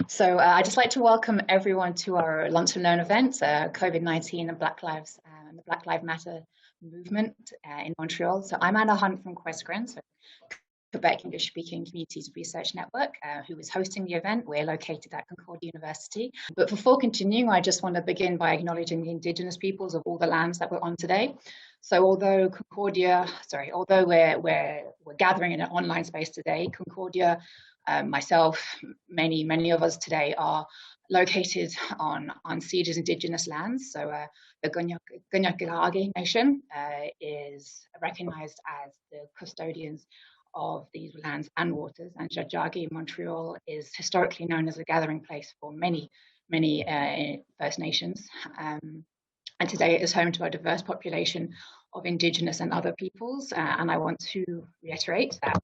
I'd just like to welcome everyone to our Lunch and Learn event, COVID-19 and and the Black Lives Matter movement in Montreal. So I'm Anna Hunt from Questgren, so Quebec English Speaking Communities Research Network, who is hosting the event. We're located at Concordia University. But before continuing, I just want to begin by acknowledging the Indigenous peoples of all the lands that we're on today. So although we're gathering in an online space today, Concordia, myself, many of us today are located on unceded Indigenous lands. So the Gunyakiragi Nation is recognized as the custodians of these lands and waters, and Tiohtià:ke, Montreal, is historically known as a gathering place for many First Nations. And today it is home to a diverse population of Indigenous and other peoples. And I want to reiterate that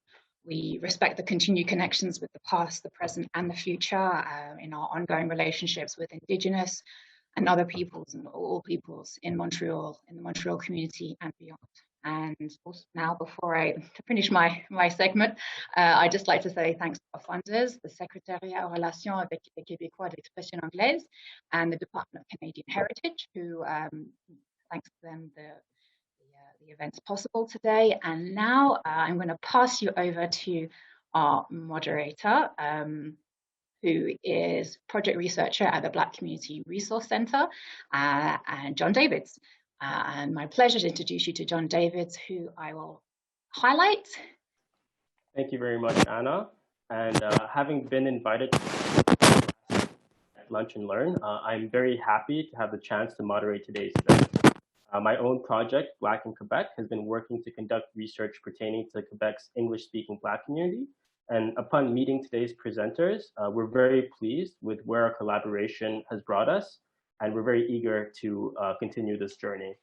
we respect the continued connections with the past, the present, and the future in our ongoing relationships with Indigenous and other peoples and all peoples in Montreal, in the Montreal community and beyond. And also now, before I finish my segment, I'd just like to say thanks to our funders, the Secrétariat aux relations avec les Québécois d'expression anglaise and the Department of Canadian Heritage, who, thanks to them, the event's possible today. And now I'm going to pass you over to our moderator, who is project researcher at the Black Community Resource Centre, and John Davids. And my pleasure to introduce you to John Davids, who I will highlight. Thank you very much, Anna. And having been invited to Lunch and Learn, I'm very happy to have the chance to moderate today's event. My own project, Black in Quebec, has been working to conduct research pertaining to Quebec's English-speaking Black community. And upon meeting today's presenters, we're very pleased with where our collaboration has brought us, and we're very eager to continue this journey.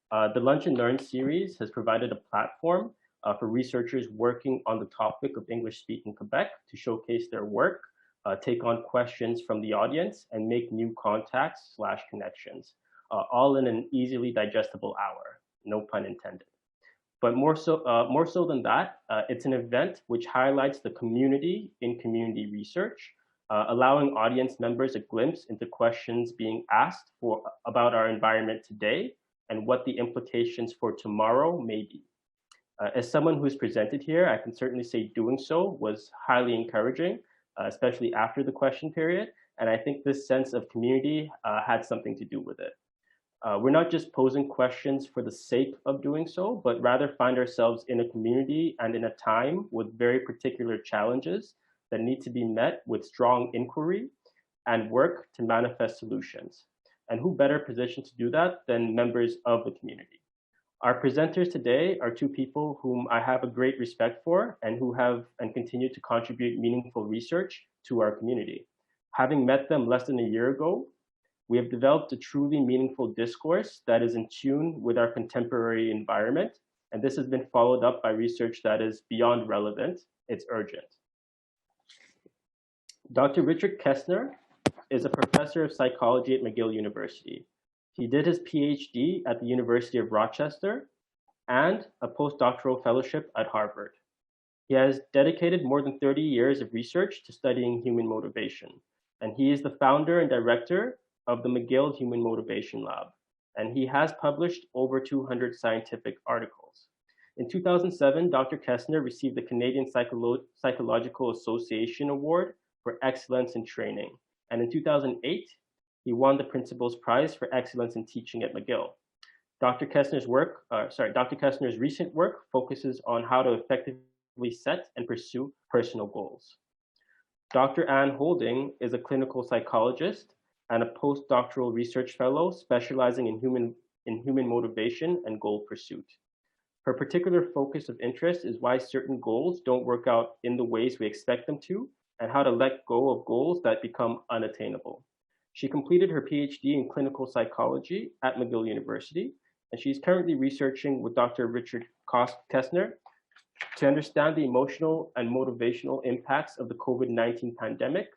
The Lunch and Learn series has provided a platform for researchers working on the topic of English-speaking Quebec to showcase their work, take on questions from the audience, and make new contacts/connections, all in an easily digestible hour, no pun intended. But more so than that, it's an event which highlights the community in community research, allowing audience members a glimpse into questions being asked about our environment today and what the implications for tomorrow may be. As someone who's presented here, I can certainly say doing so was highly encouraging, especially after the question period. And I think this sense of community had something to do with it. We're not just posing questions for the sake of doing so, but rather find ourselves in a community and in a time with very particular challenges that need to be met with strong inquiry and work to manifest solutions. And who better positioned to do that than members of the community? Our presenters today are two people whom I have a great respect for and who have and continue to contribute meaningful research to our community. Having met them less than a year ago, we have developed a truly meaningful discourse that is in tune with our contemporary environment. And this has been followed up by research that is beyond relevant, it's urgent. Dr. Richard Kestner is a professor of psychology at McGill University. He did his PhD at the University of Rochester and a postdoctoral fellowship at Harvard. He has dedicated more than 30 years of research to studying human motivation, and he is the founder and director of the McGill Human Motivation Lab, and he has published over 200 scientific articles. In 2007, Dr. Kestner received the Canadian Psychological Association Award for Excellence in Training, and in 2008, he won the Principal's Prize for Excellence in Teaching at McGill. Dr. Kestner's recent work focuses on how to effectively set and pursue personal goals. Dr. Anne Holding is a clinical psychologist and a postdoctoral research fellow specializing in human motivation and goal pursuit. Her particular focus of interest is why certain goals don't work out in the ways we expect them to, and how to let go of goals that become unattainable. She completed her PhD in clinical psychology at McGill University, and she's currently researching with Dr. Richard Kestner to understand the emotional and motivational impacts of the COVID-19 pandemic.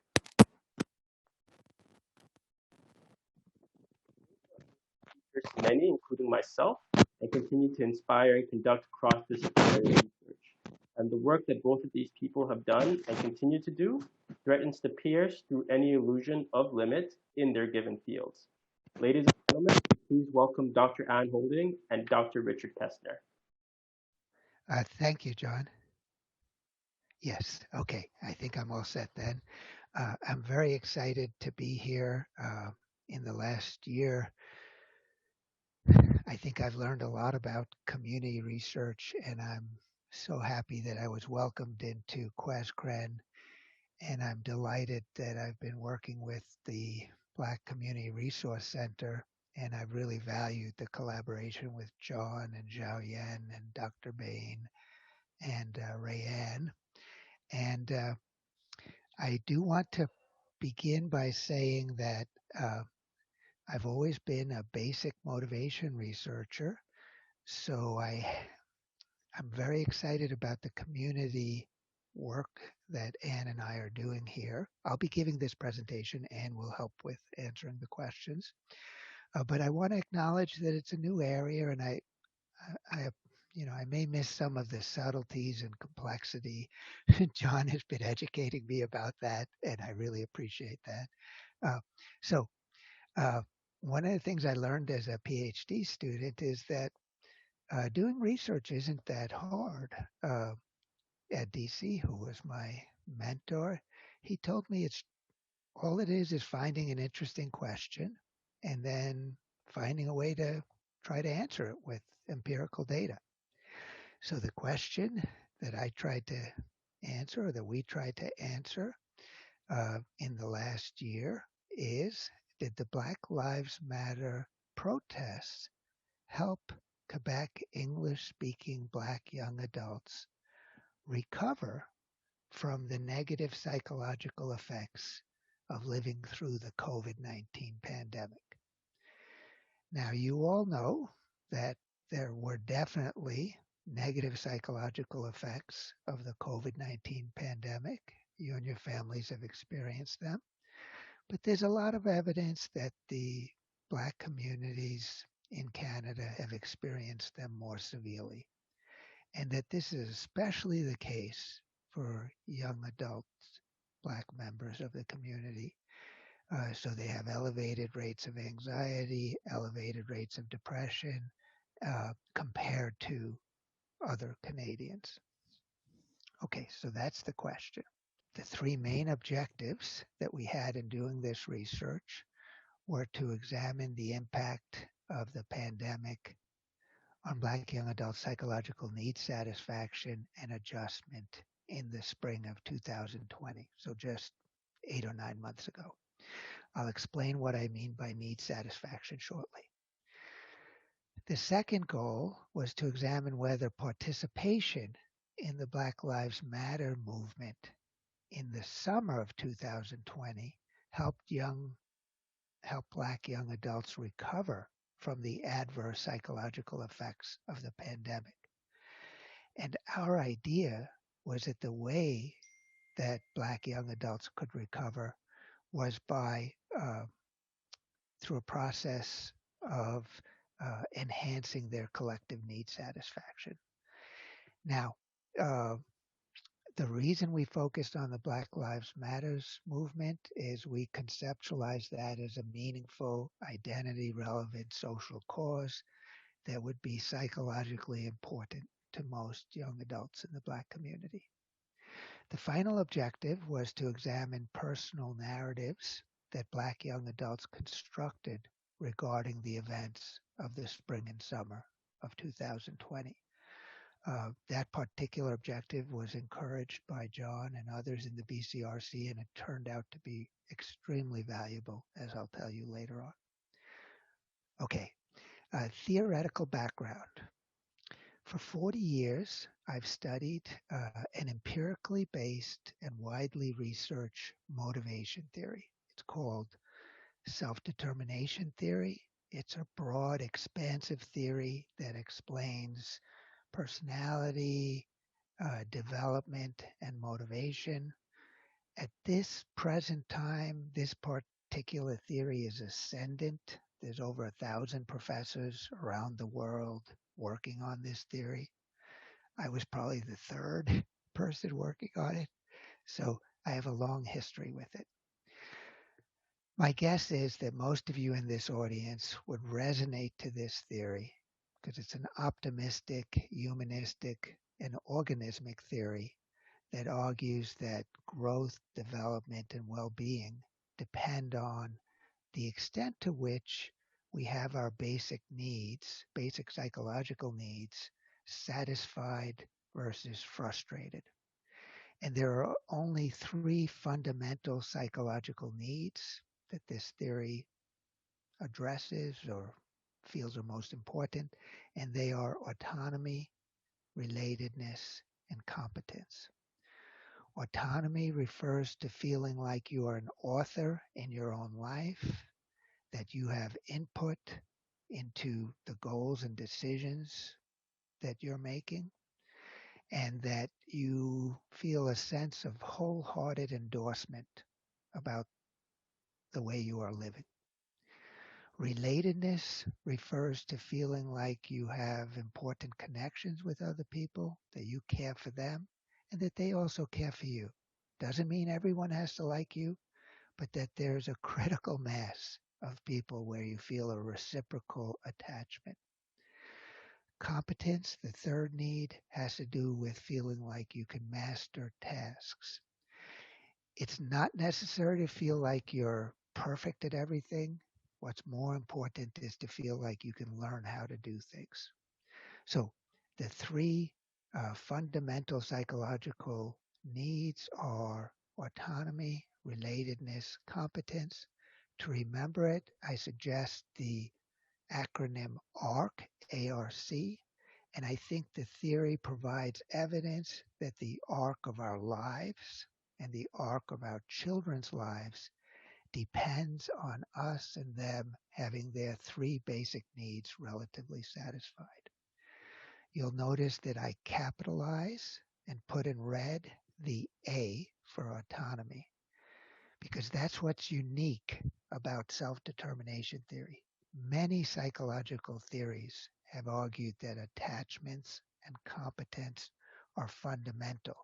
Many, including myself, and continue to inspire and conduct cross-disciplinary research. and the work that both of these people have done and continue to do threatens to pierce through any illusion of limit in their given fields. Ladies and gentlemen, please welcome Dr. Anne Holding and Dr. Richard Kestner. Thank you, John. Yes, okay. I think I'm all set then. I'm very excited to be here. In the last year, I think I've learned a lot about community research, and I'm so happy that I was welcomed into QuesCren, and I'm delighted that I've been working with the Black Community Resource Center, and I've really valued the collaboration with John and Zhao Yan and Dr. Bain and Rayanne. And I do want to begin by saying that I've always been a basic motivation researcher. So I'm very excited about the community work that Anne and I are doing here. I'll be giving this presentation. Anne will help with answering the questions. But I want to acknowledge that it's a new area, and I may miss some of the subtleties and complexity. John has been educating me about that, and I really appreciate that. So one of the things I learned as a PhD student is that doing research isn't that hard. Ed DC, who was my mentor, he told me all it is finding an interesting question and then finding a way to try to answer it with empirical data. So the question that I tried to answer, or that we tried to answer in the last year is, did the Black Lives Matter protests help Quebec English-speaking Black young adults recover from the negative psychological effects of living through the COVID-19 pandemic? Now, you all know that there were definitely negative psychological effects of the COVID-19 pandemic. You and your families have experienced them. But there's a lot of evidence that the Black communities in Canada have experienced them more severely, and that this is especially the case for young adults, Black members of the community. So they have elevated rates of anxiety, elevated rates of depression compared to other Canadians. Okay, so that's the question. The three main objectives that we had in doing this research were to examine the impact of the pandemic on Black young adult psychological need satisfaction and adjustment in the spring of 2020, so just 8 or 9 months ago. I'll explain what I mean by need satisfaction shortly. The second goal was to examine whether participation in the Black Lives Matter movement in the summer of 2020 helped Black young adults recover from the adverse psychological effects of the pandemic. And our idea was that the way that Black young adults could recover was by through a process of enhancing their collective need satisfaction. Now, the reason we focused on the Black Lives Matters movement is we conceptualized that as a meaningful, identity-relevant social cause that would be psychologically important to most young adults in the Black community. The final objective was to examine personal narratives that Black young adults constructed regarding the events of the spring and summer of 2020. That particular objective was encouraged by John and others in the BCRC, and it turned out to be extremely valuable, as I'll tell you later on. Okay, theoretical background. For 40 years, I've studied an empirically based and widely researched motivation theory. It's called self-determination theory. It's a broad, expansive theory that explains personality, development, and motivation. At this present time, this particular theory is ascendant. There's over 1,000 professors around the world working on this theory. I was probably the third person working on it. So I have a long history with it. My guess is that most of you in this audience would resonate to this theory because it's an optimistic, humanistic, and organismic theory that argues that growth, development, and well-being depend on the extent to which we have our basic needs, basic psychological needs, satisfied versus frustrated. And there are only three fundamental psychological needs that this theory addresses or feels are most important, and they are autonomy, relatedness, and competence. Autonomy refers to feeling like you are an author in your own life, that you have input into the goals and decisions that you're making, and that you feel a sense of wholehearted endorsement about the way you are living. Relatedness refers to feeling like you have important connections with other people, that you care for them, and that they also care for you. Doesn't mean everyone has to like you, but that there's a critical mass of people where you feel a reciprocal attachment. Competence, the third need, has to do with feeling like you can master tasks. It's not necessary to feel like you're perfect at everything. What's more important is to feel like you can learn how to do things. So the three fundamental psychological needs are autonomy, relatedness, competence. To remember it, I suggest the acronym ARC, ARC, and I think the theory provides evidence that the arc of our lives and the arc of our children's lives depends on us and them having their three basic needs relatively satisfied. You'll notice that I capitalize and put in red the A for autonomy, because that's what's unique about self-determination theory. Many psychological theories have argued that attachments and competence are fundamental.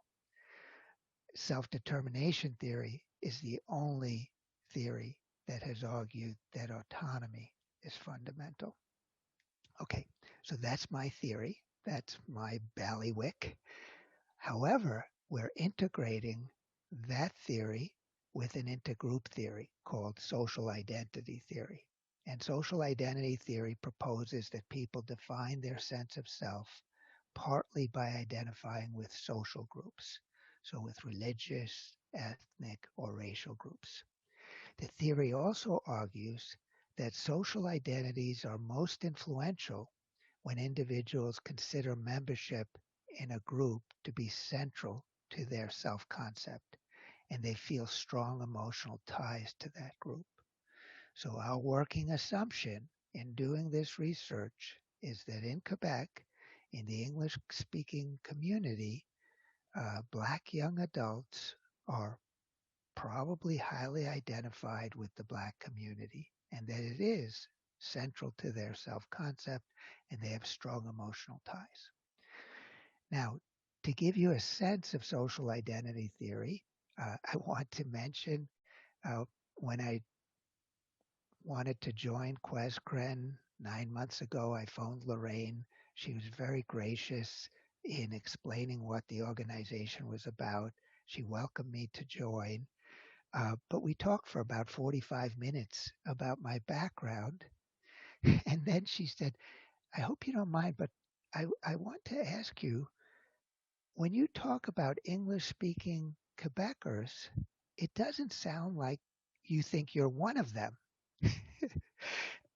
Self-determination theory is the only theory that has argued that autonomy is fundamental. Okay, so that's my theory. That's my ballywick. However, we're integrating that theory with an intergroup theory called social identity theory. And social identity theory proposes that people define their sense of self partly by identifying with social groups, so with religious, ethnic, or racial groups. The theory also argues that social identities are most influential when individuals consider membership in a group to be central to their self-concept, and they feel strong emotional ties to that group. So our working assumption in doing this research is that in Quebec, in the English-speaking community, Black young adults are probably highly identified with the Black community, and that it is central to their self-concept, and they have strong emotional ties. Now, to give you a sense of social identity theory, I want to mention when I wanted to join QuesCren 9 months ago, I phoned Lorraine. She was very gracious in explaining what the organization was about. She welcomed me to join. But we talked for about 45 minutes about my background. And then she said, I hope you don't mind, but I want to ask you, when you talk about English-speaking Quebecers, it doesn't sound like you think you're one of them.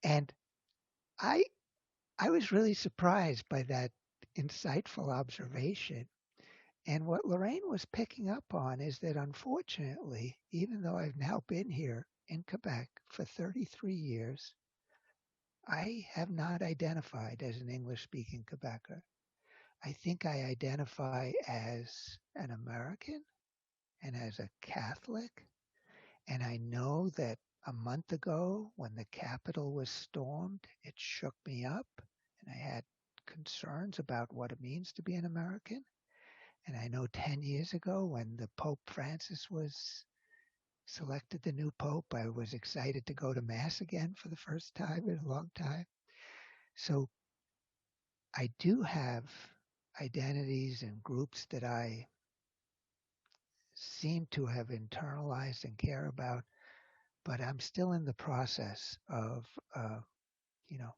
And I was really surprised by that insightful observation. And what Lorraine was picking up on is that unfortunately, even though I've now been here in Quebec for 33 years, I have not identified as an English-speaking Quebecer. I think I identify as an American and as a Catholic. And I know that a month ago, when the Capitol was stormed, it shook me up, and I had concerns about what it means to be an American. And I know 10 years ago when the Pope Francis was selected the new Pope, I was excited to go to Mass again for the first time in a long time. So I do have identities and groups that I seem to have internalized and care about, but I'm still in the process of, you know,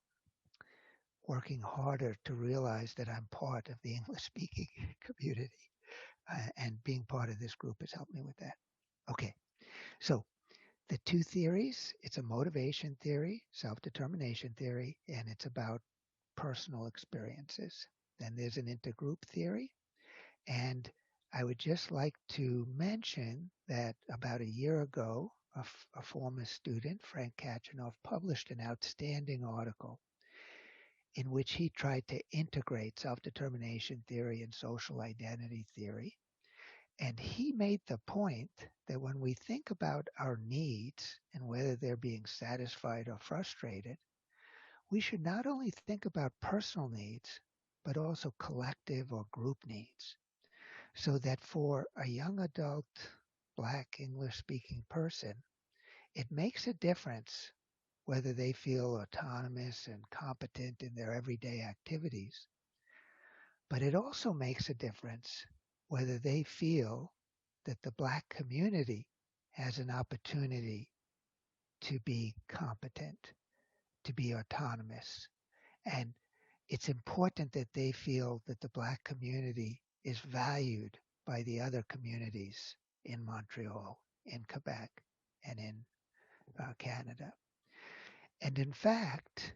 working harder to realize that I'm part of the English speaking community. And being part of this group has helped me with that. Okay, so the two theories, it's a motivation theory, self-determination theory, and it's about personal experiences. Then there's an intergroup theory, and I would just like to mention that about a year ago, a former student, Frank Kachanoff, published an outstanding article in which he tried to integrate self-determination theory and social identity theory. And he made the point that when we think about our needs and whether they're being satisfied or frustrated, we should not only think about personal needs, but also collective or group needs. So that for a young adult Black English speaking person, it makes a difference whether they feel autonomous and competent in their everyday activities. But it also makes a difference whether they feel that the Black community has an opportunity to be competent, to be autonomous. And it's important that they feel that the Black community is valued by the other communities in Montreal, in Quebec, and in Canada. And in fact,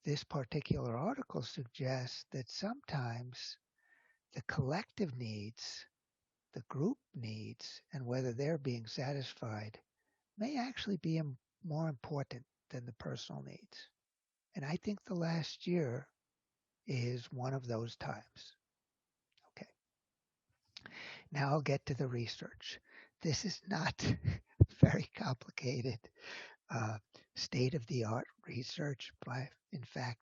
this particular article suggests that sometimes the collective needs, the group needs, and whether they're being satisfied may actually be more important than the personal needs. And I think the last year is one of those times. Okay. Now I'll get to the research. This is not very complicated state-of-the-art research, but in fact,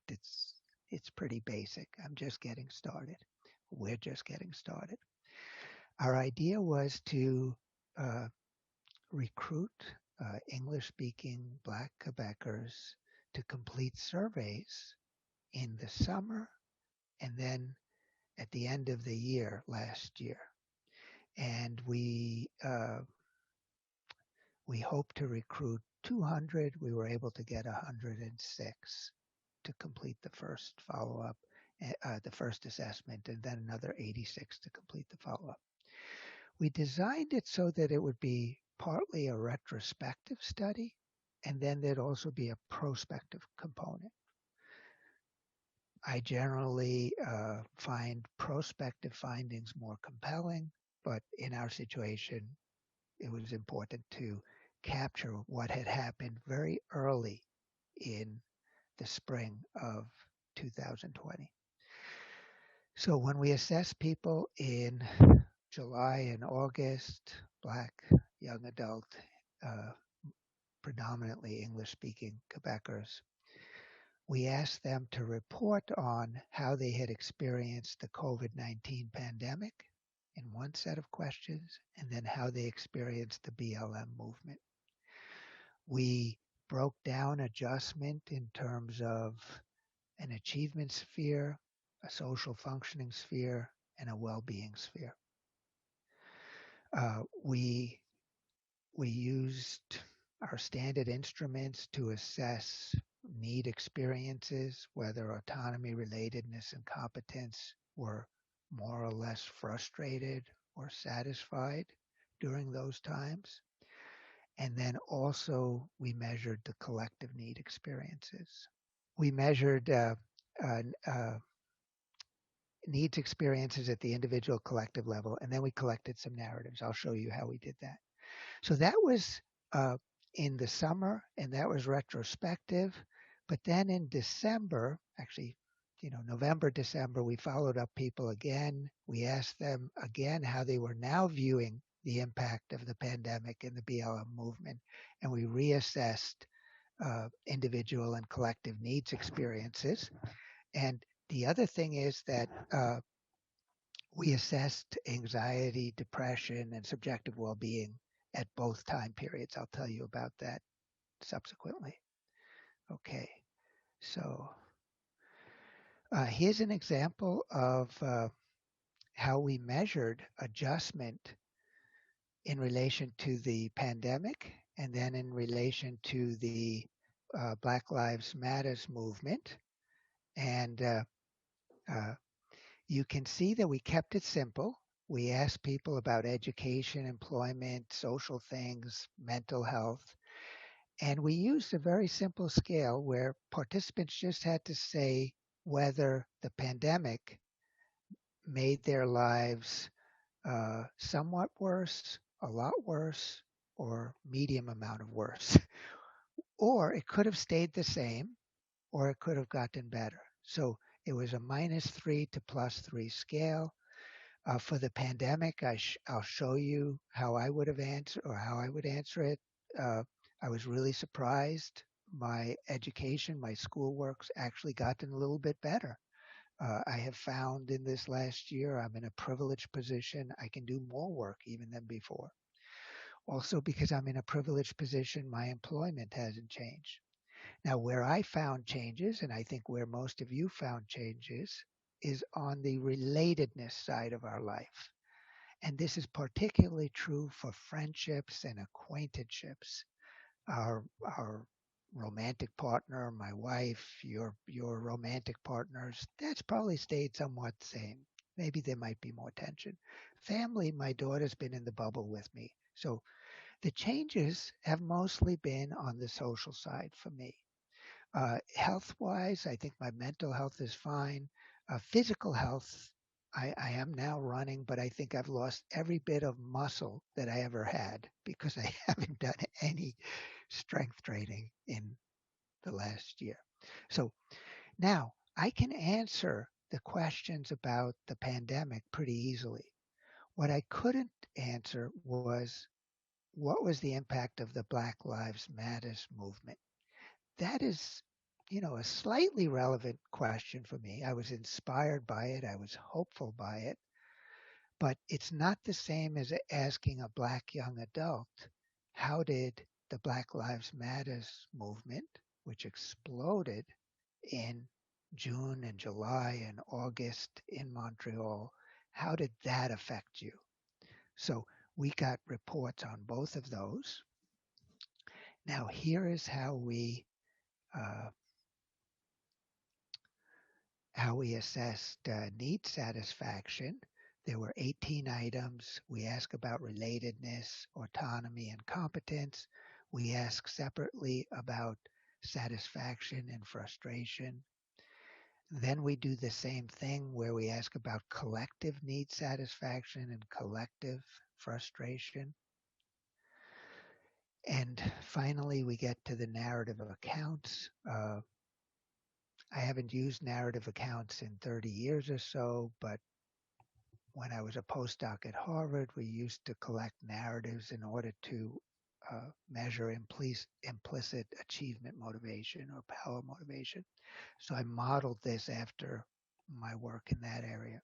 it's pretty basic. I'm just getting started. We're just getting started. Our idea was to recruit English-speaking Black Quebecers to complete surveys in the summer and then at the end of the year last year. And we hope to recruit 200. We were able to get 106 to complete the first follow-up, the first assessment, and then another 86 to complete the follow-up. We designed it so that it would be partly a retrospective study, and then there'd also be a prospective component. I generally find prospective findings more compelling, but in our situation, it was important to capture what had happened very early in the spring of 2020. So when we assess people in July and August, Black, young adult, predominantly English-speaking Quebecers, we asked them to report on how they had experienced the COVID-19 pandemic in one set of questions, and then how they experienced the BLM movement. We broke down adjustment in terms of an achievement sphere, a social functioning sphere, and a well-being sphere. We used our standard instruments to assess need experiences, whether autonomy, relatedness, and competence were more or less frustrated or satisfied during those times. And then also we measured the collective need experiences. We measured needs experiences at the individual collective level, and then we collected some narratives. I'll show you how we did that. So that was in the summer, and that was retrospective. But then in December, actually, November, December, we followed up people again. We asked them again how they were now viewing the impact of the pandemic and the BLM movement, and we reassessed individual and collective needs experiences. And the other thing is that We assessed anxiety, depression, and subjective well-being at both time periods. I'll tell you about that subsequently. Okay, so here's an example of how we measured adjustment in relation to the pandemic and then in relation to the Black Lives Matters movement. And you can see that we kept it simple. We asked people about education, employment, social things, mental health. And we used a very simple scale where participants just had to say whether the pandemic made their lives somewhat worse, a lot worse, or medium amount of worse. Or it could have stayed the same, or it could have gotten better. So it was a -3 to +3 scale. For the pandemic, I'll show you how I would have answered or how I would answer it. I was really surprised. My education, my schoolwork's actually gotten a little bit better. I have found in this last year, I'm in a privileged position. I can do more work even than before. Also, because I'm in a privileged position, my employment hasn't changed. Now, where I found changes, and I think where most of you found changes, is on the relatedness side of our life. And this is particularly true for friendships and acquaintanceships. Our romantic partner, my wife, your romantic partners, that's probably stayed somewhat the same. Maybe there might be more tension. Family, my daughter's been in the bubble with me. So the changes have mostly been on the social side for me. Health-wise, I think my mental health is fine. Physical health, I am now running, but I think I've lost every bit of muscle that I ever had because I haven't done any strength training in the last year. So now I can answer the questions about the pandemic pretty easily. What I couldn't answer was what was the impact of the Black Lives Matters movement? That is, a slightly relevant question for me. I was inspired by it. I was hopeful by it, but it's not the same as asking a black young adult, how did the Black Lives Matters movement, which exploded in June and July and August in Montreal, how did that affect you? So we got reports on both of those. Now, here is uh, how we assessed need satisfaction. There were 18 items. We asked about relatedness, autonomy, and competence. We asked separately about satisfaction and frustration. Then we do the same thing where we ask about collective need satisfaction and collective frustration. And finally, we get to the narrative accounts. I haven't used narrative accounts in 30 years or so, but when I was a postdoc at Harvard, we used to collect narratives in order to measure implicit achievement motivation or power motivation. So I modeled this after my work in that area.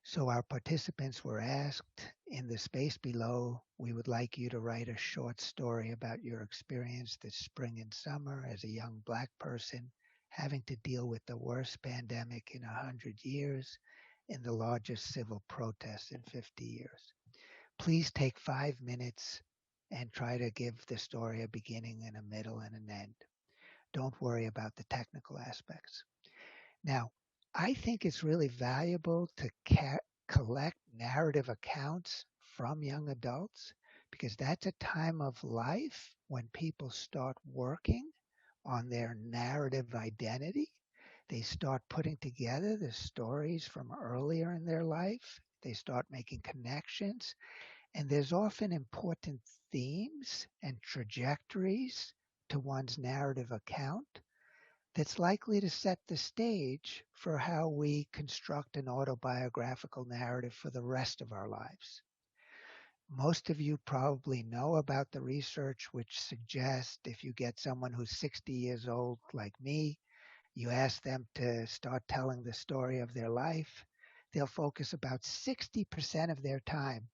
So our participants were asked, in the space below, we would like you to write a short story about your experience this spring and summer as a young Black person having to deal with the worst pandemic in 100 years in the largest civil protests in 50 years. Please take 5 minutes and try to give the story a beginning and a middle and an end. Don't worry about the technical aspects. Now, I think it's really valuable to collect narrative accounts from young adults because that's a time of life when people start working on their narrative identity. They start putting together the stories from earlier in their life. They start making connections. And there's often important themes and trajectories to one's narrative account that's likely to set the stage for how we construct an autobiographical narrative for the rest of our lives. Most of you probably know about the research which suggests if you get someone who's 60 years old like me, you ask them to start telling the story of their life, they'll focus about 60% of their time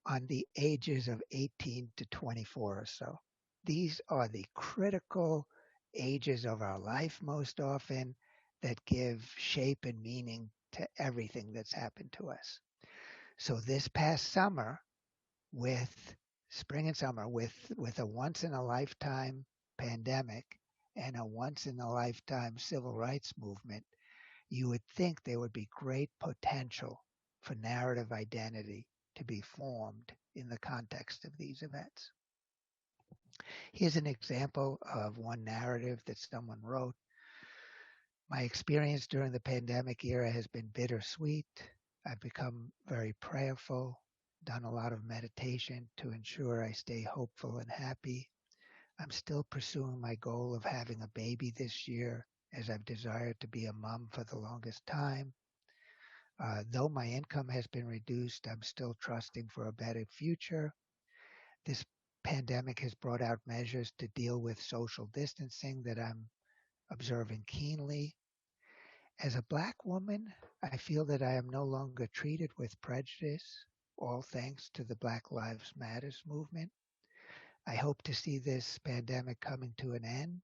on the ages of 18 to 24 or so. These are the critical ages of our life most often that give shape and meaning to everything that's happened to us. So this past summer, with spring and summer, with a once in a lifetime pandemic and a once in a lifetime civil rights movement, you would think there would be great potential for narrative identity to be formed in the context of these events. Here's an example of one narrative that someone wrote. My experience during the pandemic era has been bittersweet. I've become very prayerful, done a lot of meditation to ensure I stay hopeful and happy. I'm still pursuing my goal of having a baby this year, as I've desired to be a mom for the longest time. Though my income has been reduced, I'm still trusting for a better future. This pandemic has brought out measures to deal with social distancing that I'm observing keenly. As a Black woman, I feel that I am no longer treated with prejudice, all thanks to the Black Lives Matters movement. I hope to see this pandemic coming to an end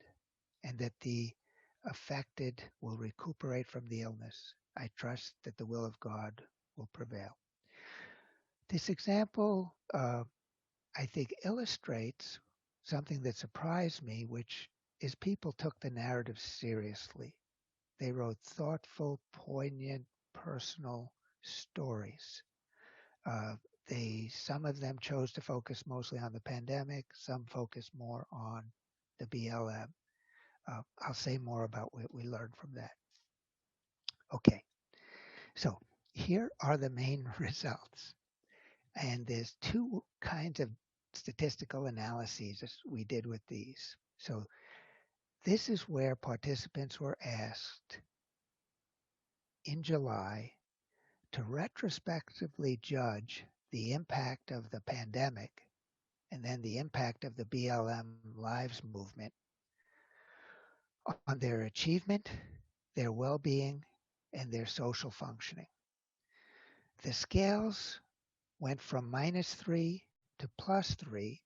and that the affected will recuperate from the illness. I trust that the will of God will prevail. This example, I think, illustrates something that surprised me, which is people took the narrative seriously. They wrote thoughtful, poignant, personal stories. Some of them chose to focus mostly on the pandemic. Some focused more on the BLM. I'll say more about what we learned from that. Okay, so here are the main results. And there's two kinds of statistical analyses we did with these. So this is where participants were asked in July to retrospectively judge the impact of the pandemic and then the impact of the BLM Lives movement on their achievement, their well-being, and their social functioning. The scales went from -3 to +3.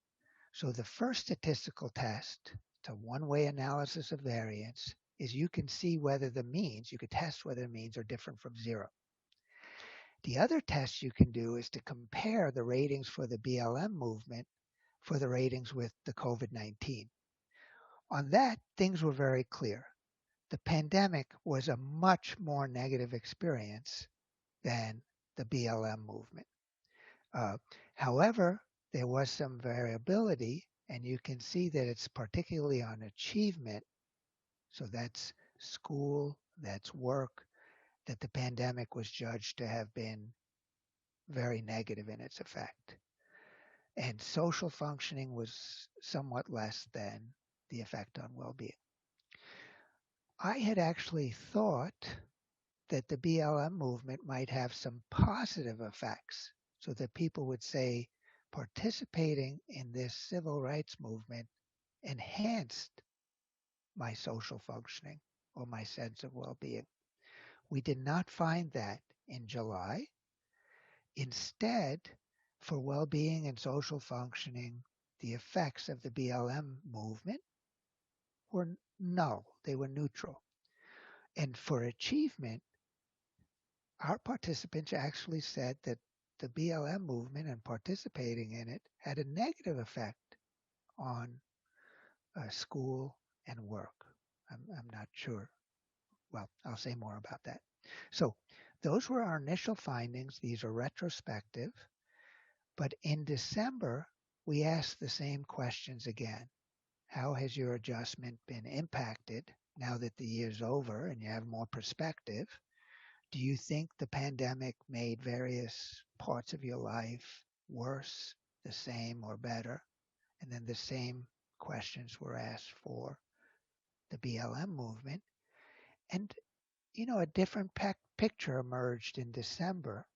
So the first statistical test, it's a one-way analysis of variance, is you can see whether the means, you could test whether the means are different from 0. The other test you can do is to compare the ratings for the BLM movement for the ratings with the COVID-19. On that, things were very clear. The pandemic was a much more negative experience than the BLM movement. However, there was some variability, and you can see that it's particularly on achievement, so that's school, that's work, that the pandemic was judged to have been very negative in its effect. And social functioning was somewhat less than the effect on well-being. I had actually thought that the BLM movement might have some positive effects, so that people would say participating in this civil rights movement enhanced my social functioning or my sense of well-being. We did not find that in July. Instead, for well-being and social functioning, the effects of the BLM movement were null. They were neutral. And for achievement, our participants actually said that the BLM movement and participating in it had a negative effect on school and work. I'm not sure. Well, I'll say more about that. So those were our initial findings. These are retrospective. But in December, we asked the same questions again. How has your adjustment been impacted now that the year's over and you have more perspective? Do you think the pandemic made various parts of your life worse, the same, or better? And then the same questions were asked for the BLM movement. And, a different picture emerged in December,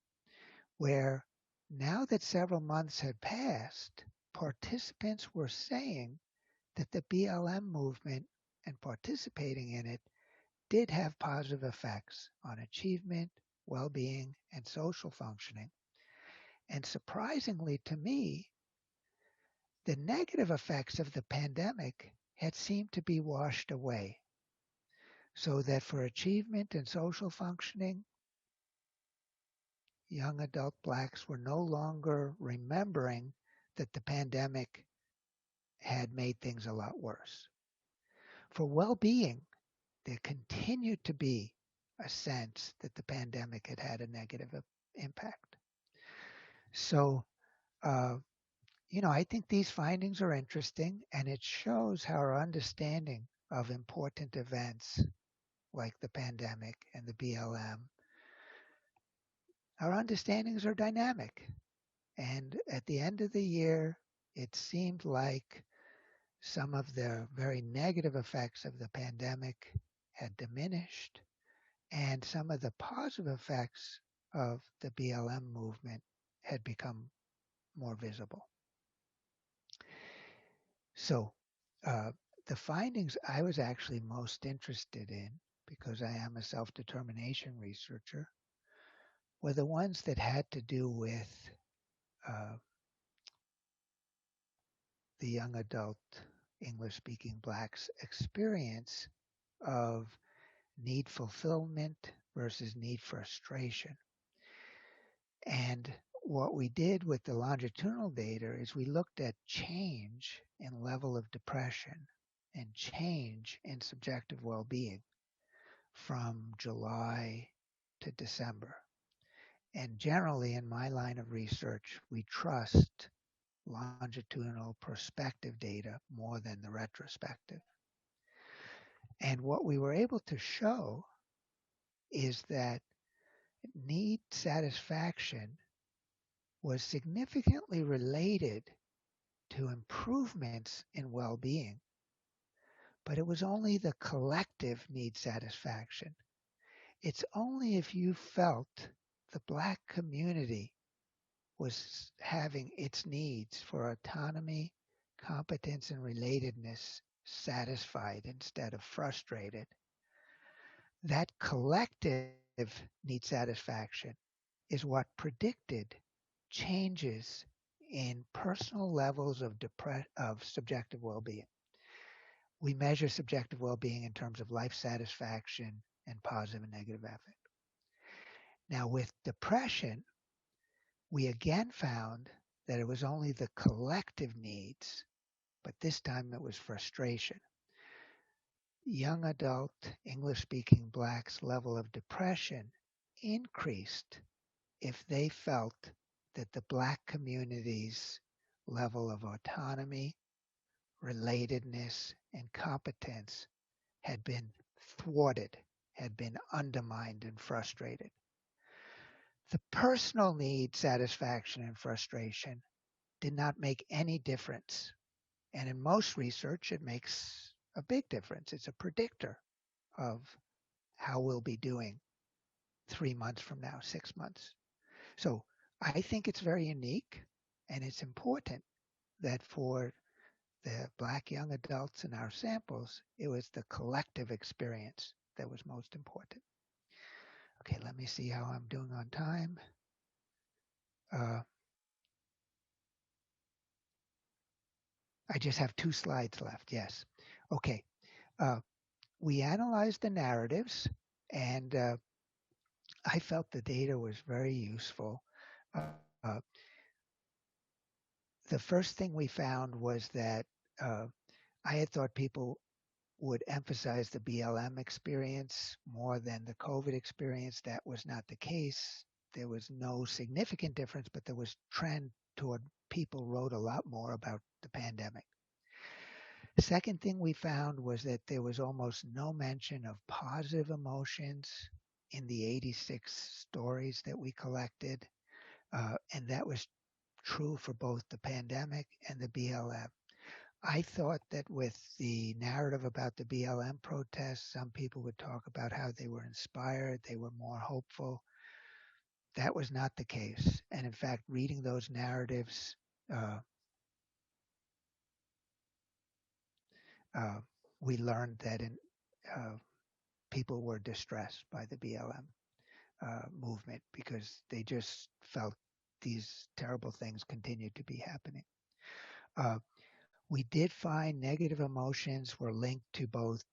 where now that several months had passed, participants were saying that the BLM movement and participating in it did have positive effects on achievement, well-being, and social functioning. And surprisingly to me, the negative effects of the pandemic had seemed to be washed away, so that for achievement and social functioning, young adult Blacks were no longer remembering that the pandemic had made things a lot worse. For well-being, there continued to be a sense that the pandemic had had a negative impact. So, uh, I think these findings are interesting, and it shows how our understanding of important events like the pandemic and the BLM, our understandings are dynamic. And at the end of the year, it seemed like some of the very negative effects of the pandemic had diminished, and some of the positive effects of the BLM movement had become more visible. So, the findings I was actually most interested in, because I am a self-determination researcher, were the ones that had to do with uh, the young adult English-speaking Blacks' experience of need fulfillment versus need frustration. And what we did with the longitudinal data is we looked at change in level of depression and change in subjective well-being from July to December. And generally in my line of research, we trust longitudinal prospective data more than the retrospective. And what we were able to show is that need satisfaction was significantly related to improvements in well-being, but it was only the collective need satisfaction. It's only if you felt the Black community was having its needs for autonomy, competence, and relatedness satisfied instead of frustrated. That collective need satisfaction is what predicted changes in personal levels of subjective well-being. We measure subjective well-being in terms of life satisfaction and positive and negative affect. Now, with depression, we again found that it was only the collective needs, but this time it was frustration. Young adult English-speaking Blacks' level of depression increased if they felt that the Black community's level of autonomy, relatedness, and competence had been thwarted, had been undermined and frustrated. The personal need, satisfaction, and frustration did not make any difference. And in most research, it makes a big difference. It's a predictor of how we'll be doing 3 months from now, 6 months. So I think it's very unique, and it's important that for the Black young adults in our samples, it was the collective experience that was most important. Okay, let me see how I'm doing on time. I just have 2 slides left. Yes. Okay. We analyzed the narratives, and I felt the data was very useful. Uh, the first thing we found was that I had thought people would emphasize the BLM experience more than the COVID experience. That was not the case. There was no significant difference, but there was trend toward people wrote a lot more about the pandemic. The second thing we found was that there was almost no mention of positive emotions in the 86 stories that we collected, and that was true for both the pandemic and the BLM. I thought that with the narrative about the BLM protests, some people would talk about how they were inspired, they were more hopeful. That was not the case. And in fact, reading those narratives, we learned that people were distressed by the BLM. movement because they just felt these terrible things continued to be happening. Uh, we did find negative emotions were linked to both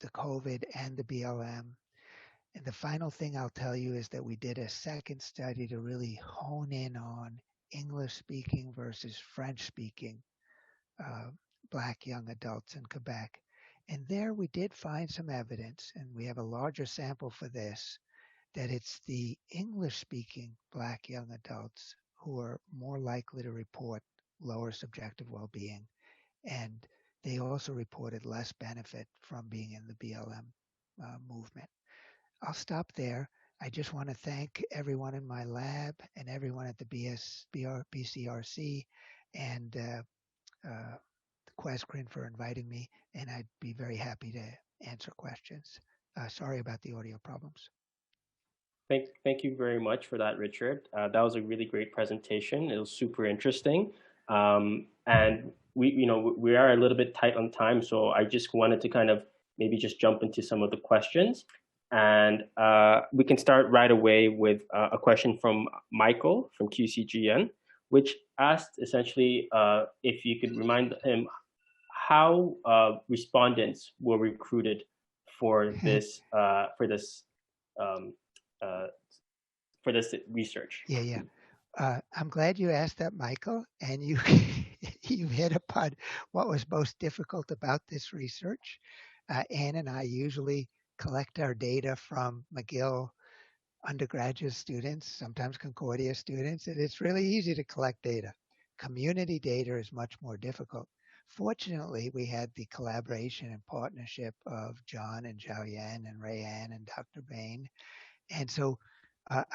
the COVID and the BLM. And the final thing I'll tell you is that we did a second study to really hone in on English speaking versus French speaking uh, Black young adults in Quebec. And there we did find some evidence, and we have a larger sample for this, that it's the English speaking Black young adults who are more likely to report lower subjective well being. And they also reported less benefit from being in the BLM movement. I'll stop there. I just want to thank everyone in my lab and everyone at the BCRC and Questcreen for inviting me, and I'd be very happy to answer questions. Sorry about the audio problems. Thank you very much for that, Richard. That was a really great presentation. It was super interesting. And we are a little bit tight on time, so I just wanted to kind of maybe just jump into some of the questions. And we can start right away with a question from Michael from QCGN, which asked essentially if you could remind him how respondents were recruited for this um, uh, for this research. Yeah. I'm glad you asked that, Michael, and you you hit upon what was most difficult about this research. Anne and I usually collect our data from McGill undergraduate students, sometimes Concordia students, and it's really easy to collect data. Community data is much more difficult. Fortunately, we had the collaboration and partnership of John and Zhao Yan and Ray Ann and Dr. Bain. And so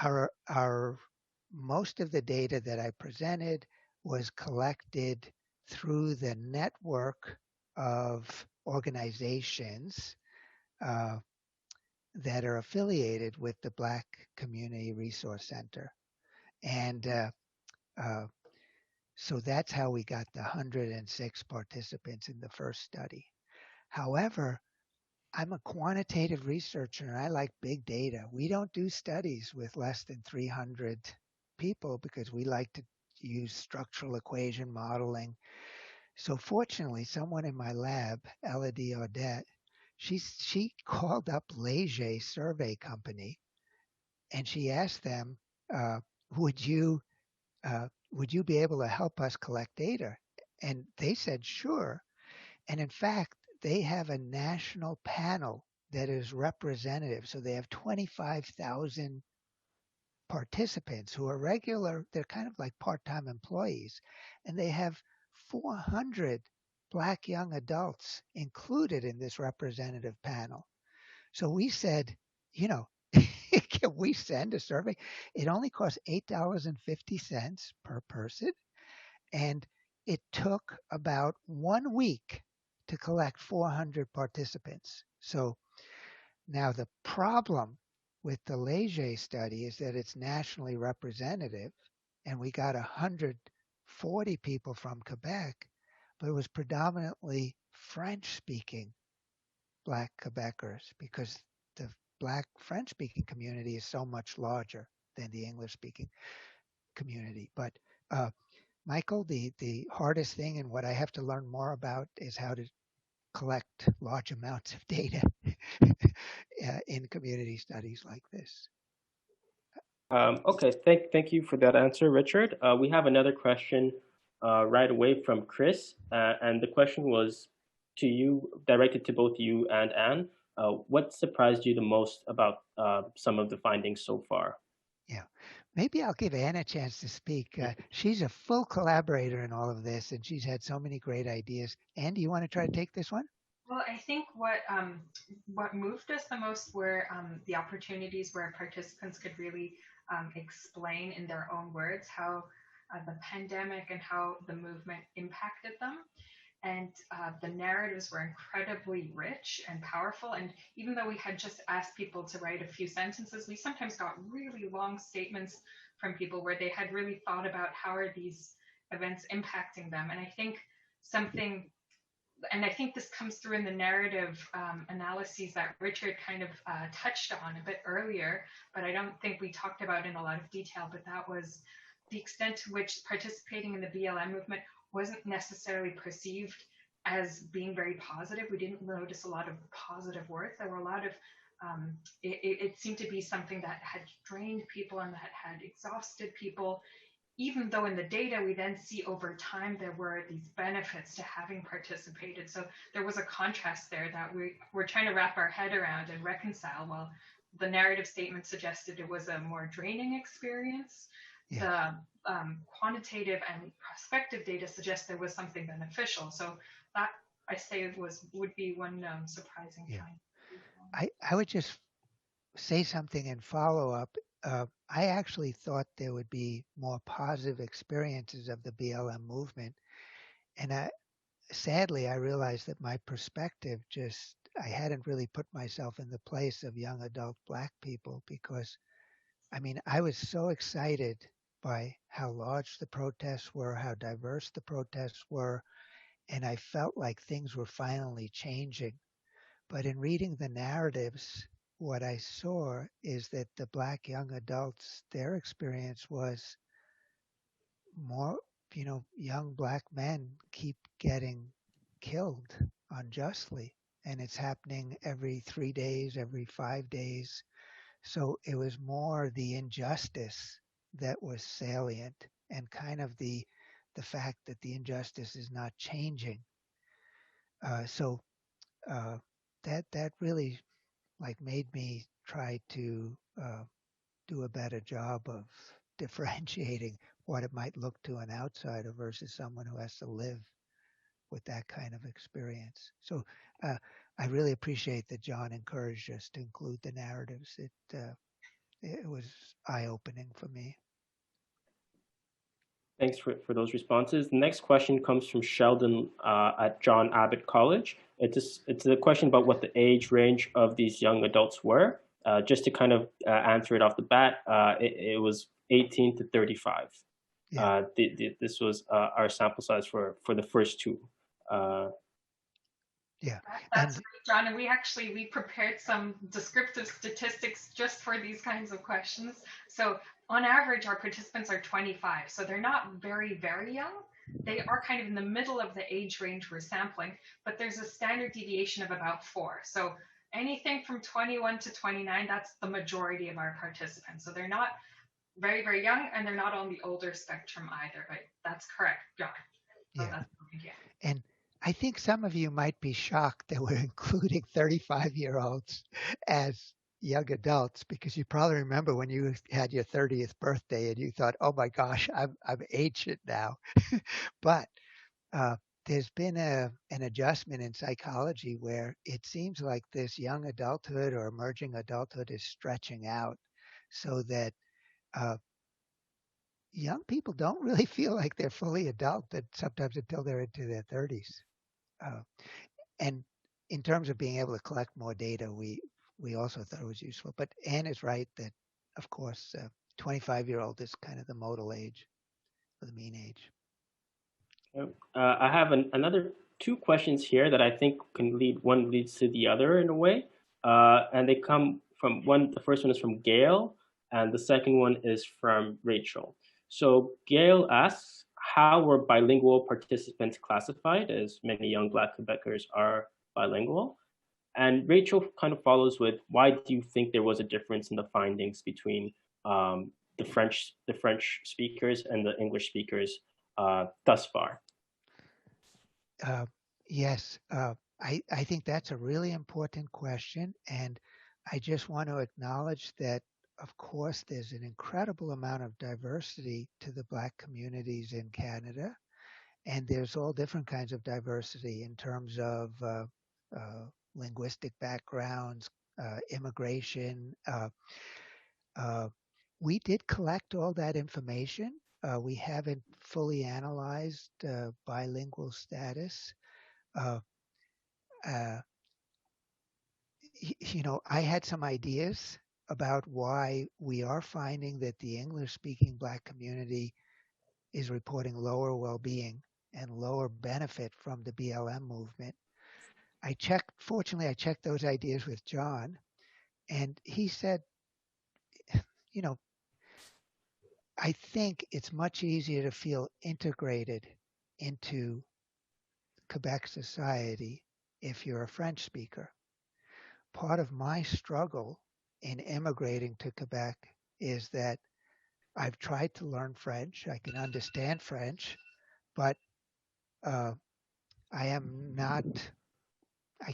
our most of the data that I presented was collected through the network of organizations that are affiliated with the Black Community Resource Center. And so that's how we got the 106 participants in the first study. However, I'm a quantitative researcher and I like big data. We don't do studies with less than 300 people because we like to use structural equation modeling. So fortunately, someone in my lab, Elodie Audette, she called up Leger Survey Company and she asked them, would you be able to help us collect data? And they said, sure. And in fact, they have a national panel that is representative. So they have 25,000 participants who are regular. They're kind of like part-time employees. And they have 400 Black young adults included in this representative panel. So we said, can we send a survey? It only costs $8.50 per person. And it took about 1 week to collect 400 participants. So now the problem with the Leger study is that it's nationally representative, and we got 140 people from Quebec, but it was predominantly French-speaking Black Quebecers because the Black French-speaking community is so much larger than the English-speaking community. But Michael, the hardest thing and what I have to learn more about is how to collect large amounts of data in community studies like this. Okay, thank you for that answer, Richard. We have another question right away from Chris, and the question was to you, directed to both you and Anne. What surprised you the most about some of the findings so far? Yeah, maybe I'll give Anne a chance to speak. She's a full collaborator in all of this, and she's had so many great ideas. Anne, do you want to try to take this one? Well, I think what moved us the most were the opportunities where participants could really explain in their own words how the pandemic and how the movement impacted them. And the narratives were incredibly rich and powerful. And even though we had just asked people to write a few sentences, we sometimes got really long statements from people where they had really thought about how are these events impacting them. And I think something and I think this comes through in the narrative analyses that Richard kind of touched on a bit earlier, but I don't think we talked about in a lot of detail, but that was the extent to which participating in the BLM movement wasn't necessarily perceived as being very positive. We didn't notice a lot of positive words. There were a lot of, it seemed to be something that had drained people and that had exhausted people, even though in the data we then see over time there were these benefits to having participated. So there was a contrast there that we're trying to wrap our head around and reconcile. While the narrative statement suggested it was a more draining experience, the quantitative and prospective data suggest there was something beneficial. So that, I say, would be one surprising find. I would just say something in follow up. I actually thought there would be more positive experiences of the BLM movement. And sadly, I realized that my perspective I hadn't really put myself in the place of young adult Black people, because, I mean, I was so excited by how large the protests were, how diverse the protests were, and I felt like things were finally changing. But in reading the narratives, what I saw is that the Black young adults, their experience was more, young Black men keep getting killed unjustly. And it's happening every 3 days, every 5 days. So it was more the injustice that was salient, and kind of the fact that the injustice is not changing. So that really made me try to do a better job of differentiating what it might look to an outsider versus someone who has to live with that kind of experience. So I really appreciate that John encouraged us to include the narratives. It was eye-opening for me. Thanks for those responses. The next question comes from Sheldon at John Abbott College. It's a question about what the age range of these young adults were. Just to kind of answer it off the bat, it was 18 to 35. Yeah. This was our sample size for the first two. Yeah, that's great, John. And we prepared some descriptive statistics just for these kinds of questions. So on average, our participants are 25, so they're not very, very young. They are kind of in the middle of the age range we're sampling, but there's a standard deviation of about 4. So anything from 21 to 29, that's the majority of our participants. So they're not very, very young, and they're not on the older spectrum either, but that's correct, John. So yeah. And I think some of you might be shocked that we're including 35-year-olds as young adults, because you probably remember when you had your 30th birthday and you thought, oh my gosh, I'm ancient now. But there's been an adjustment in psychology where it seems like this young adulthood or emerging adulthood is stretching out, so that young people don't really feel like they're fully adult, that sometimes until they're into their 30s. And in terms of being able to collect more data, we also thought it was useful. But Anne is right that, of course, 25-year-old is kind of the modal age, or the mean age. I have another 2 questions here that I think can one leads to the other in a way. And they come from the first one is from Gail, and the second one is from Rachel. So Gail asks, how were bilingual participants classified, as many young Black Quebecers are bilingual? And Rachel kind of follows with, why do you think there was a difference in the findings between the French speakers and the English speakers thus far? Yes, I think that's a really important question. And I just want to acknowledge that, of course, there's an incredible amount of diversity to the Black communities in Canada. And there's all different kinds of diversity in terms of linguistic backgrounds, immigration. We did collect all that information. We haven't fully analyzed bilingual status. I had some ideas about why we are finding that the English-speaking Black community is reporting lower well-being. and lower benefit from the BLM movement. Fortunately, I checked those ideas with John, and he said, you know, I think it's much easier to feel integrated into Quebec society if you're a French speaker. Part of my struggle in immigrating to Quebec is that I've tried to learn French. I can understand French, but uh, I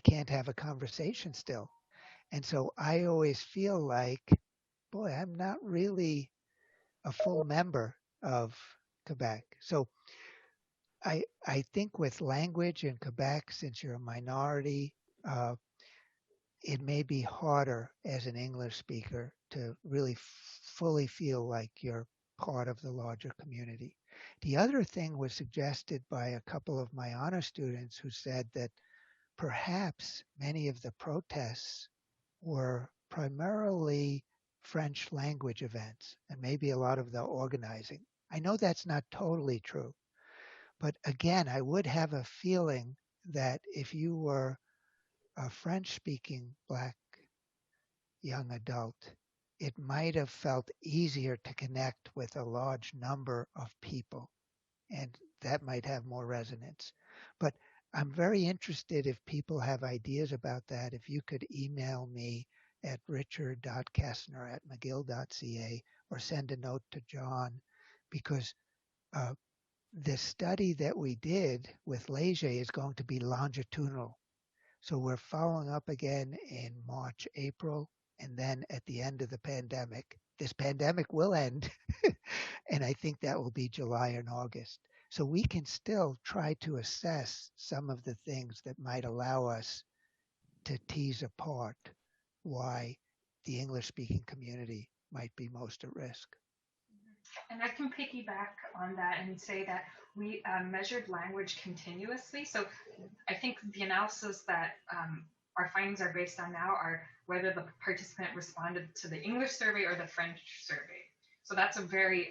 can't have a conversation still. And so I always feel like, boy, I'm not really a full member of Quebec. So I think with language in Quebec, since you're a minority, it may be harder as an English speaker to really fully feel like you're part of the larger community. The other thing was suggested by a couple of my honor students who said that perhaps many of the protests were primarily French language events and maybe a lot of the organizing. I know that's not totally true, but again, I would have a feeling that if you were a French-speaking Black young adult, it might have felt easier to connect with a large number of people, and that might have more resonance. But I'm very interested if people have ideas about that. If you could email me at richard.kestner@mcgill.ca or send a note to John, because the study that we did with Leger is going to be longitudinal. So we're following up again in March, April, and then at the end of the pandemic. This pandemic will end, and I think that will be July and August. So we can still try to assess some of the things that might allow us to tease apart why the English-speaking community might be most at risk. And I can piggyback on that and say that we measured language continuously. So I think the analysis that our findings are based on now are whether the participant responded to the English survey or the French survey. So that's a very,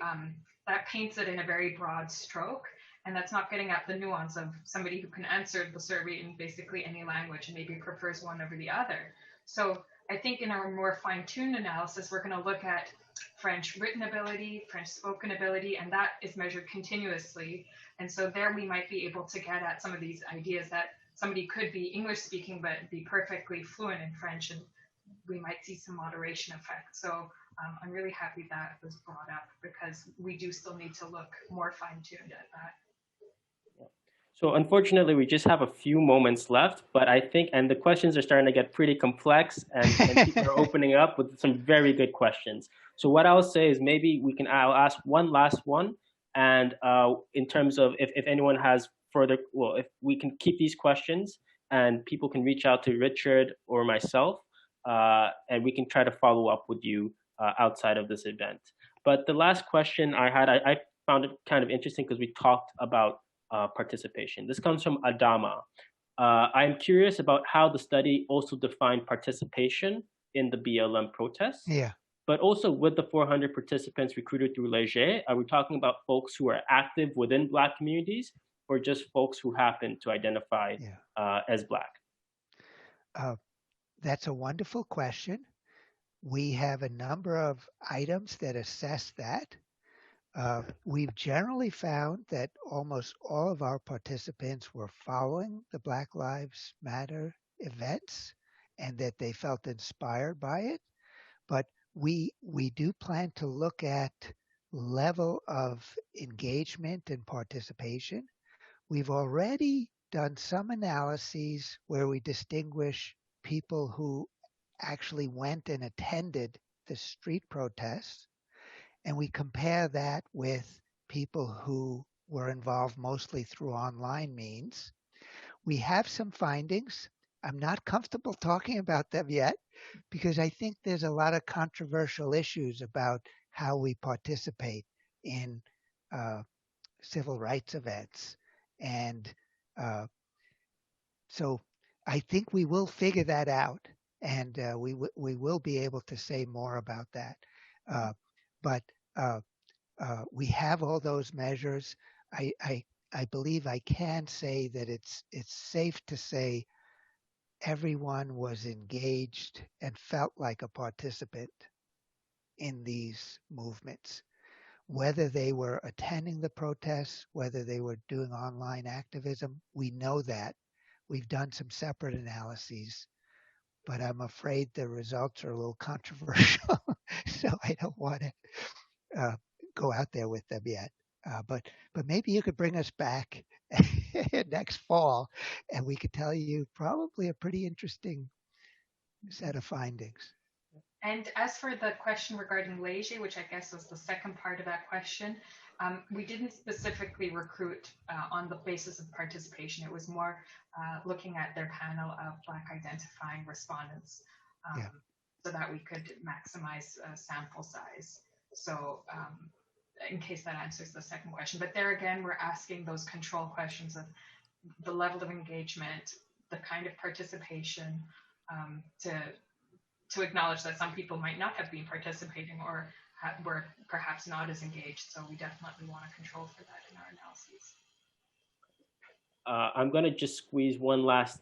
that paints it in a very broad stroke. And that's not getting at the nuance of somebody who can answer the survey in basically any language and maybe prefers one over the other. So I think in our more fine-tuned analysis, we're going to look at French written ability, French spoken ability, and that is measured continuously. And so there we might be able to get at some of these ideas that somebody could be English speaking but be perfectly fluent in French, and we might see some moderation effect. So I'm really happy that was brought up because we do still need to look more fine-tuned at that. So unfortunately, we just have a few moments left, but I think, and the questions are starting to get pretty complex, and people are opening up with some very good questions. So what I'll say is maybe I'll ask one last one, and in terms of if anyone has further, well, if we can keep these questions, and people can reach out to Richard or myself, and we can try to follow up with you outside of this event. But the last question I had, I found it kind of interesting because we talked about participation. This comes from Adama. I'm curious about how the study also defined participation in the BLM protests. Yeah. But also with the 400 participants recruited through Leger, are we talking about folks who are active within Black communities or just folks who happen to identify as Black? That's a wonderful question. We have a number of items that assess that. We've generally found that almost all of our participants were following the Black Lives Matter events and that they felt inspired by it. But we do plan to look at level of engagement and participation. We've already done some analyses where we distinguish people who actually went and attended the street protests, and we compare that with people who were involved mostly through online means. We have some findings. I'm not comfortable talking about them yet because I think there's a lot of controversial issues about how we participate in civil rights events. And so I think we will figure that out, and we will be able to say more about that. But we have all those measures. I I believe I can say that it's safe to say everyone was engaged and felt like a participant in these movements, whether they were attending the protests, whether they were doing online activism. We know that. We've done some separate analyses, but I'm afraid the results are a little controversial, so I don't want to go out there with them yet. But maybe you could bring us back next fall, and we could tell you probably a pretty interesting set of findings. And as for the question regarding Léger, which I guess was the second part of that question, we didn't specifically recruit on the basis of participation. It was more looking at their panel of Black identifying respondents, so that we could maximize sample size. So in case that answers the second question. But there again, we're asking those control questions of the level of engagement, the kind of participation, to acknowledge that some people might not have been participating or were perhaps not as engaged. So we definitely want to control for that in our analyses. I'm going to just squeeze one last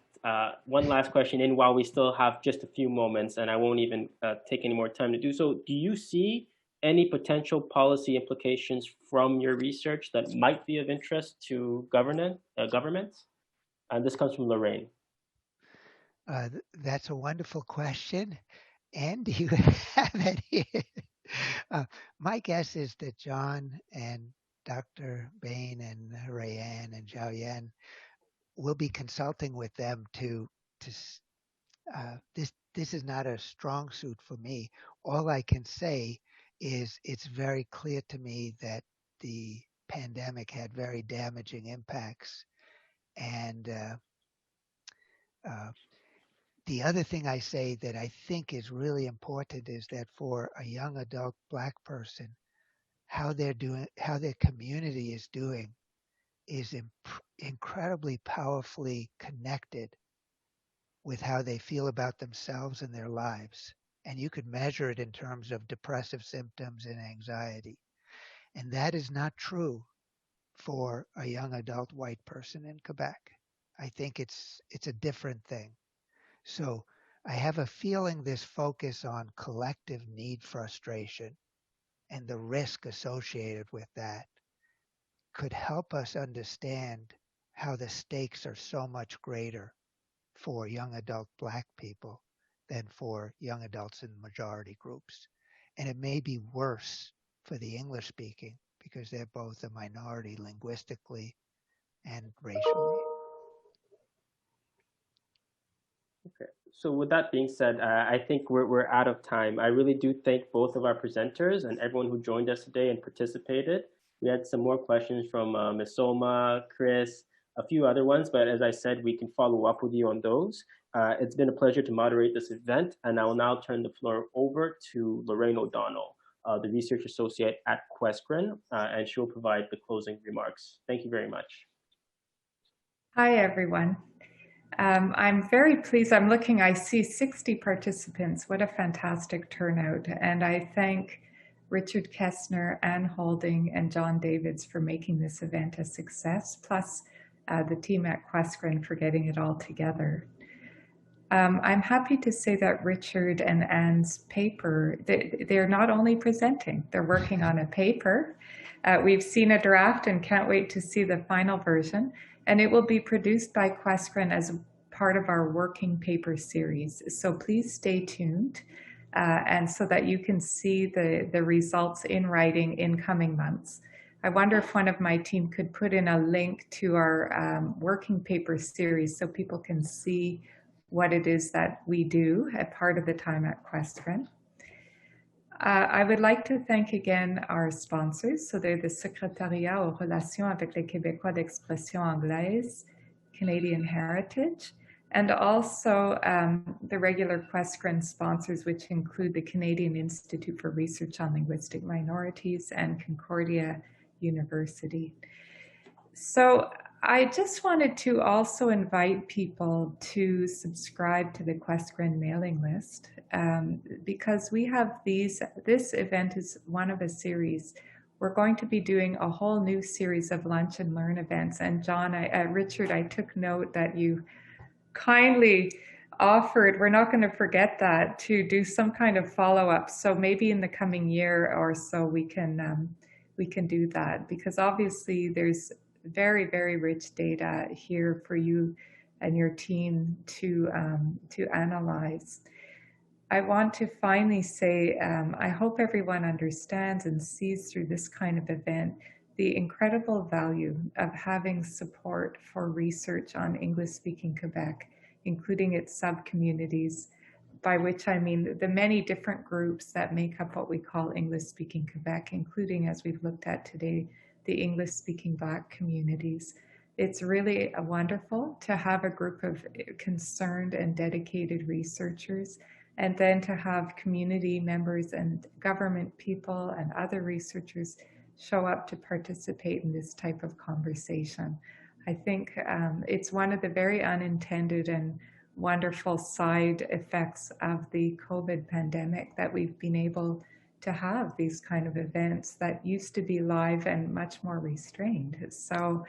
question in while we still have just a few moments, and I won't even take any more time to do so. Do you see any potential policy implications from your research that might be of interest to governments? And this comes from Lorraine. That's a wonderful question. And do you have any? My guess is that John and Dr. Bain and Rayanne and Xiaoyan will be consulting with them this is not a strong suit for me. All I can say is it's very clear to me that the pandemic had very damaging impacts. And the other thing I say that I think is really important is that for a young adult Black person, how their community is doing is incredibly powerfully connected with how they feel about themselves and their lives. And you could measure it in terms of depressive symptoms and anxiety. And that is not true for a young adult white person in Quebec. I think it's a different thing. So I have a feeling this focus on collective need frustration and the risk associated with that could help us understand how the stakes are so much greater for young adult Black people than for young adults in majority groups. And it may be worse for the English speaking because they're both a minority linguistically and racially. Okay. So with that being said, I think we're out of time. I really do thank both of our presenters and everyone who joined us today and participated. We had some more questions from Ms. Soma, Chris, a few other ones, but as I said, we can follow up with you on those. It's been a pleasure to moderate this event, and I will now turn the floor over to Lorraine O'Donnell, the research associate at Questgren, and she'll provide the closing remarks. Thank you very much. Hi, everyone. I'm very pleased. I see 60 participants. What a fantastic turnout. And I thank Richard Kestner, Anne Holding, and John Davids for making this event a success, plus the team at Questgren for getting it all together. I'm happy to say that Richard and Anne's paper, they're not only presenting, they're working on a paper. We've seen a draft and can't wait to see the final version. And it will be produced by Questgren as part of our working paper series. So please stay tuned and so that you can see the results in writing in coming months. I wonder if one of my team could put in a link to our working paper series so people can see what it is that we do at part of the time at Questgren. I would like to thank again our sponsors. So they're the Secrétariat aux Relations avec les Québécois d'Expression Anglaise, Canadian Heritage, and also the regular Questgren sponsors, which include the Canadian Institute for Research on Linguistic Minorities and Concordia University. So I just wanted to also invite people to subscribe to the Questgren mailing list because we have this event is one of a series we're going to be doing a whole new series of lunch and learn events. And John, Richard, I took note that you kindly offered, we're not going to forget that, to do some kind of follow-up. So maybe in the coming year or so we can do that, because obviously there's very, very rich data here for you and your team to analyze. I want to finally say, I hope everyone understands and sees through this kind of event the incredible value of having support for research on English-speaking Quebec, including its sub-communities, by which I mean the many different groups that make up what we call English-speaking Quebec, including, as we've looked at today, the English-speaking Black communities. It's really wonderful to have a group of concerned and dedicated researchers, and then to have community members and government people and other researchers show up to participate in this type of conversation. I think it's one of the very unintended and wonderful side effects of the COVID pandemic that we've been able to have these kind of events that used to be live and much more restrained. So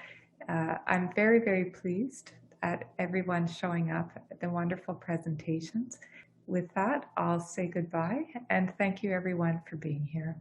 I'm very, very pleased at everyone showing up, the wonderful presentations. With that, I'll say goodbye and thank you everyone for being here.